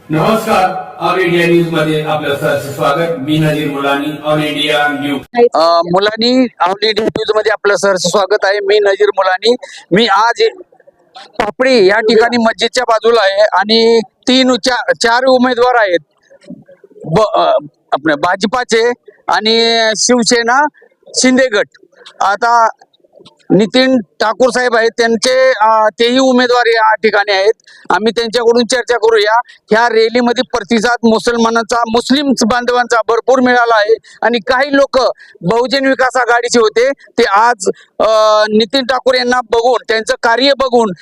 नमस्कार, all India news मध्ये आपलं सहर्ष स्वागत. मी नजीर मुलानी, ऑल इंडिया न्यूज. मुलांनी ऑल इंडिया न्यूज मध्ये आपलं सहर्ष स्वागत आहे. मी नजीर मुलानी. मी आज पापडी या ठिकाणी मस्जिदच्या बाजूला आहे आणि चार उमेदवार आहेत आपल्या भाजपाचे आणि शिवसेना शिंदे गट. आता नितीन ठाकूर साहेब आहेत, तेही उमेदवार या ठिकाणी आहेत. आम्ही त्यांच्याकडून चर्चा करूया. ह्या रॅलीमध्ये प्रतिसाद मुस्लिम बांधवांचा भरपूर मिळाला आहे आणि काही लोक बहुजन विकास आघाडीचे होते ते आज नितीन ठाकूर यांना बघून, त्यांचं कार्य बघून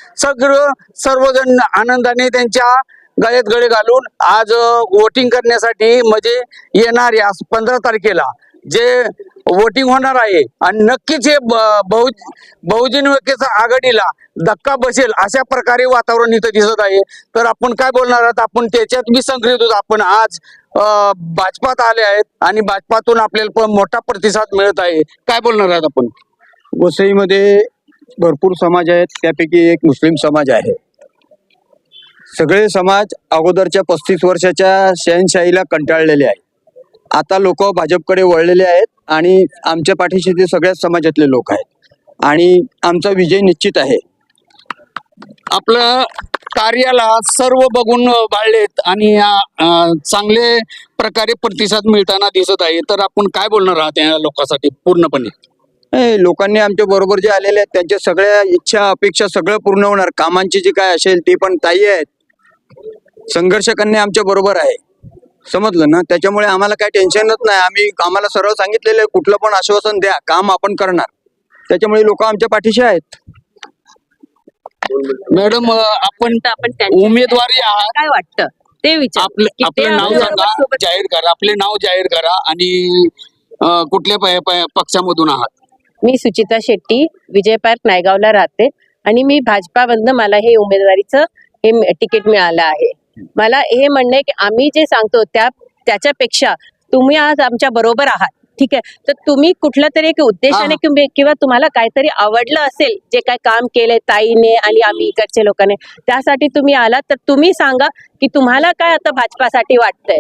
सर्वजण आनंदाने त्यांच्या गळ्यात गळे घालून आज वोटिंग करण्यासाठी म्हणजे येणाऱ्या 15 तारखेला जे वोटिंग होणार आहे आणि नक्कीच हे बहुजन विकास आघाडीला धक्का बसेल अशा प्रकारे वातावरण इथं दिसत आहे. तर आपण काय बोलणार आहात, आपण त्याच्यात मी संग्रहित होतो. आपण आज भाजपात आले आहेत आणि भाजपातून आपल्याला पण मोठा प्रतिसाद मिळत आहे. काय बोलणार आहात आपण? वसईमध्ये भरपूर समाज आहेत, त्यापैकी एक मुस्लिम समाज आहे. सगळे समाज अगोदरच्या 35 वर्षाच्या शहनशाहीला कंटाळलेले आहे. आता लोक भाजपकडे वळलेले आहेत आणि आमच्या पाठीशी ते सगळ्याच समाजातले लोक आहेत आणि आमचा विजय निश्चित आहे. आपलं कार्याला सर्व बघून बाळलेत आणि चांगले प्रकारे प्रतिसाद मिळताना दिसत आहे. तर आपण काय बोलणार आहात या लोकांसाठी पूर्णपणे? लोकांनी आमच्या बरोबर जे आलेले आहेत त्यांच्या सगळ्या इच्छा अपेक्षा सगळं पूर्ण होणार. कामांची जी काय असेल ती पण ताई आहेत. संघर्ष करणे आमच्या बरोबर आहे, समजलं ना. त्याच्यामुळे आम्हाला काही टेन्शनच नाही. आम्हाला सरळ सांगितलेलं आहे, कुठलं पण आश्वासन द्या, काम आपण करणार. त्याच्यामुळे लोक आमच्या पाठीशी आहेत. मॅडम, आपण उमेदवारी आहात, काय वाटतं ते विचार. आपलं नाव सांगा, जाहीर करा. आपले नाव जाहीर करा आणि कुठल्या पक्षामधून आहात? मी सुचिता शेट्टी, विजय पार्क नायगावला राहते आणि मी भाजपामधनं मला हे उमेदवारीचं तिकीट मिळालं आहे. मला हे म्हणणं आहे की आम्ही जे सांगतो त्याच्यापेक्षा तुम्ही आज आमच्या बरोबर आहात, ठीक आहे. तर तुम्ही कुठल्या तरी एक उद्देशाने किंवा तुम्हाला काहीतरी आवडलं असेल जे काय काम केलंय ताईने आणि आम्ही इकडच्या लोकांनी, त्यासाठी तुम्ही आलात. तर तुम्ही सांगा की तुम्हाला काय आता भाजपासाठी वाटतंय.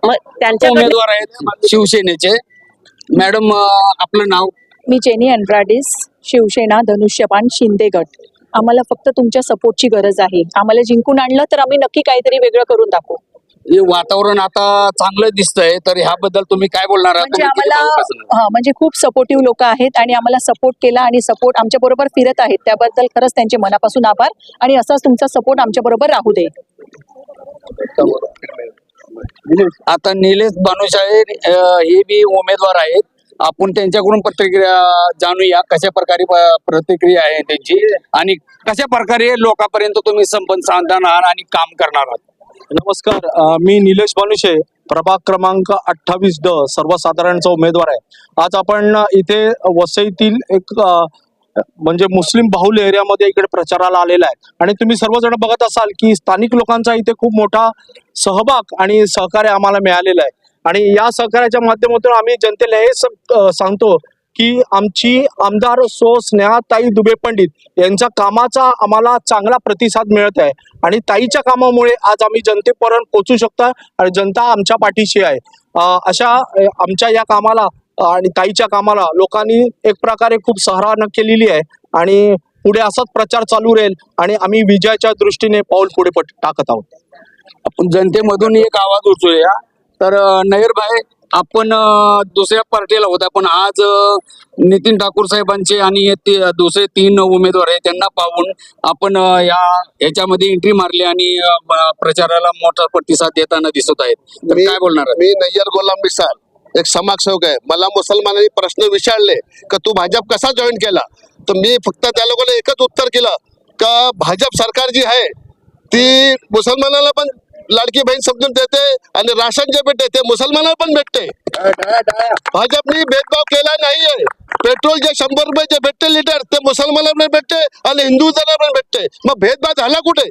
मग त्यांच्या उमेदवार आहेत शिवसेनेचे. मॅडम, आपलं नाव? मी जेनी अनराडिस, शिवसेना धनुष्यबाण शिंदे गट. आम्हाला फक्त तुमच्या सपोर्टची गरज आहे. आम्हाला जिंकून आणलं तर आम्ही नक्की काहीतरी वेगळं करून दाखवू. हे वातावरण आता चांगलं दिसतंय, तर ह्याबद्दल तुम्ही काय बोलणार आहात? म्हणजे आम्हाला म्हणजे खूप सपोर्टिव्ह लोक आहेत आणि आम्हाला सपोर्ट केला आणि सपोर्ट आमच्या बरोबर फिरत आहेत. त्याबद्दल खरंच त्यांचे मनापासून आभार आणि असाच तुमचा सपोर्ट आमच्या बरोबर राहू दे. आता निलेश भानुशाळे हे बी उमेदवार आहेत. आपण त्यांच्याकडून प्रतिक्रिया जाणूया, कशा प्रकारे प्रतिक्रिया आहे त्यांची आणि कशा प्रकारे लोकांपर्यंत तुम्ही संबंध साधणार आणि काम करणार आहात. नमस्कार, मी निलेश भानुशे, प्रभाग क्रमांक 28D सर्वसाधारणचा उमेदवार आहे. आज आपण इथे वसईतील एक म्हणजे मुस्लिम बाहुल एरियामध्ये इकडे प्रचाराला आलेला आहे आणि तुम्ही सर्वजण बघत असाल की स्थानिक लोकांचा इथे खूप मोठा सहभाग आणि सहकार्य आम्हाला मिळालेलं आहे. आणि या सहकार्याच्या माध्यमातून आम्ही जनतेला हे सांगतो की आमची आमदार स्नेहाताई दुबे पंडित यांच्या कामाचा आम्हाला चांगला प्रतिसाद मिळत आहे आणि ताईच्या कामामुळे आज आम्ही जनतेपर्यंत पोहोचू शकतो आणि जनता आमच्या पाठीशी आहे. अशा आमच्या या कामाला आणि ताईच्या कामाला लोकांनी एक प्रकारे खूप सराहना केलेली आहे आणि पुढे असाच प्रचार चालू राहील आणि आम्ही विजयाच्या दृष्टीने पाऊल पुढे टाकत आहोत. आपण जनतेमधून एक आवाज उचलूया. तर नयर भाई, आपण दुसऱ्या पार्टीला होता पण आज नितीन ठाकूर साहेबांचे आणि दुसरे 3 उमेदवार आहेत त्यांना पाहून आपण याच्यामध्ये एंट्री मारली आणि प्रचाराला मोठा प्रतिसाद देताना दिसत आहेत. तर काय बोलणार? मी नय्यर गुलाम मिसाल, एक समाजसेवक आहे. मला मुसलमानांनी प्रश्न विचारले का तू भाजप कसा जॉईन केला, तर मी फक्त त्या लोकांना एकच उत्तर केलं का भाजप सरकार जी आहे ती मुसलमानाला पण लाडकी बहीण समजून देते आणि राशन जे भेटते ते मुसलमानाला पण भेटते. भाजपने भेदभाव केला नाहीये. पेट्रोल जे 100 रुपये जे भेटते लिटर ते मुसलमानाला पण भेटते आणि हिंदू जणांना पण भेटते. मग भेदभाव झाला कुठे?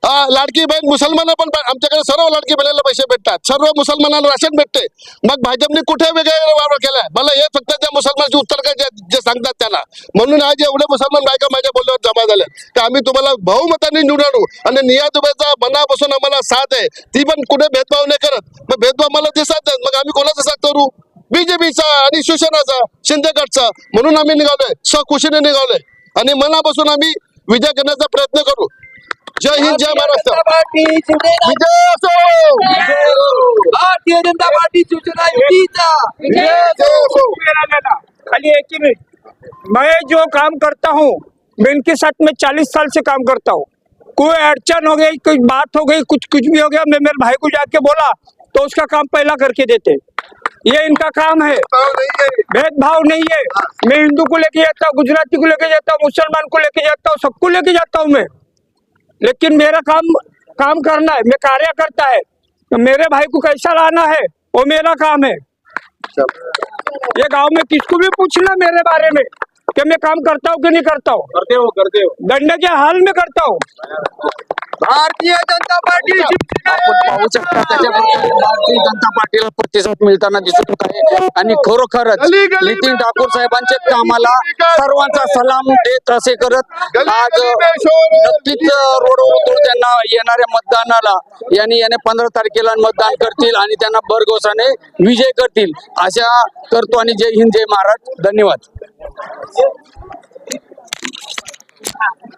लाडकी बहीण मुसलमाना पण आमच्याकडे सर्व लाडकी बहिणीला पैसे भेटतात, सर्व मुसलमानांना राशन भेटते. मग भाजपने कुठे वेगळा वावर केलाय? मला हे फक्त त्या मुसलमानाचे उत्तर काय जे सांगतात त्यांना. म्हणून आज एवढे मुसलमान बायका माझ्या बोलण्यावर जमा झाले तर आम्ही तुम्हाला बहुमताने निवडून आणू. आणि निया दुबेचा मनापासून आम्हाला साथ आहे, ती पण कुठे भेदभाव नाही करत. मग भेदभाव मला दिसत नाही, मग आम्ही कोणाचा साथ करू? बीजेपीचा आणि शिवसेनाचा, शिंदे गटचा. म्हणून आम्ही निघालोय, सकुशीने निघालोय आणि मनापासून आम्ही विजय करण्याचा प्रयत्न करू. जय हिंद, जय महाराष्ट्र. विजय असो. भारतीय जनता पार्टी सूचना युतीचा विजय असो. खाली एक ही मिनट, मैं जो काम करता हूँ मैं इनके साथ में 40 साल से काम करता हूँ. कोई अड़चन हो गई, कोई बात हो गई, कुछ भी हो गया, मैं मेरे भाई को जाके बोला तो उसका काम पहला करके देते. ये इनका काम है, भेदभाव नहीं है. मैं हिंदू को लेके जाता हूँ, गुजराती को लेके जाता हूँ, मुसलमान को लेके जाता हूँ, सबको लेके जाता हूँ मैं. लेकिन मेरा काम करना है, मैं कार्यकर्ता है, तो मेरे भाई को कैसा लाना है वो मेरा काम है. ये गांव में किसको भी पूछना मेरे बारे में कि मैं काम करता हूँ कि नहीं करता हूँ. करते हो. दंड के हाल में करता हूँ. भारतीय जनता पार्टी आपण पाहू शकता त्याच्याबद्दल भारतीय जनता पार्टीला प्रतिसाद मिळताना दिसत आहे. आणि खरोखरच नितीन ठाकूर साहेबांच्या कामाला सर्वांचा सलाम देत असे करत आज नक्कीच रोडवर उतरून त्यांना येणाऱ्या मतदानाला याने 15 तारखेला मतदान करतील आणि त्यांना भरघोसाने विजय करतील अशा करतो. आणि जय हिंद, जय महाराष्ट्र. धन्यवाद.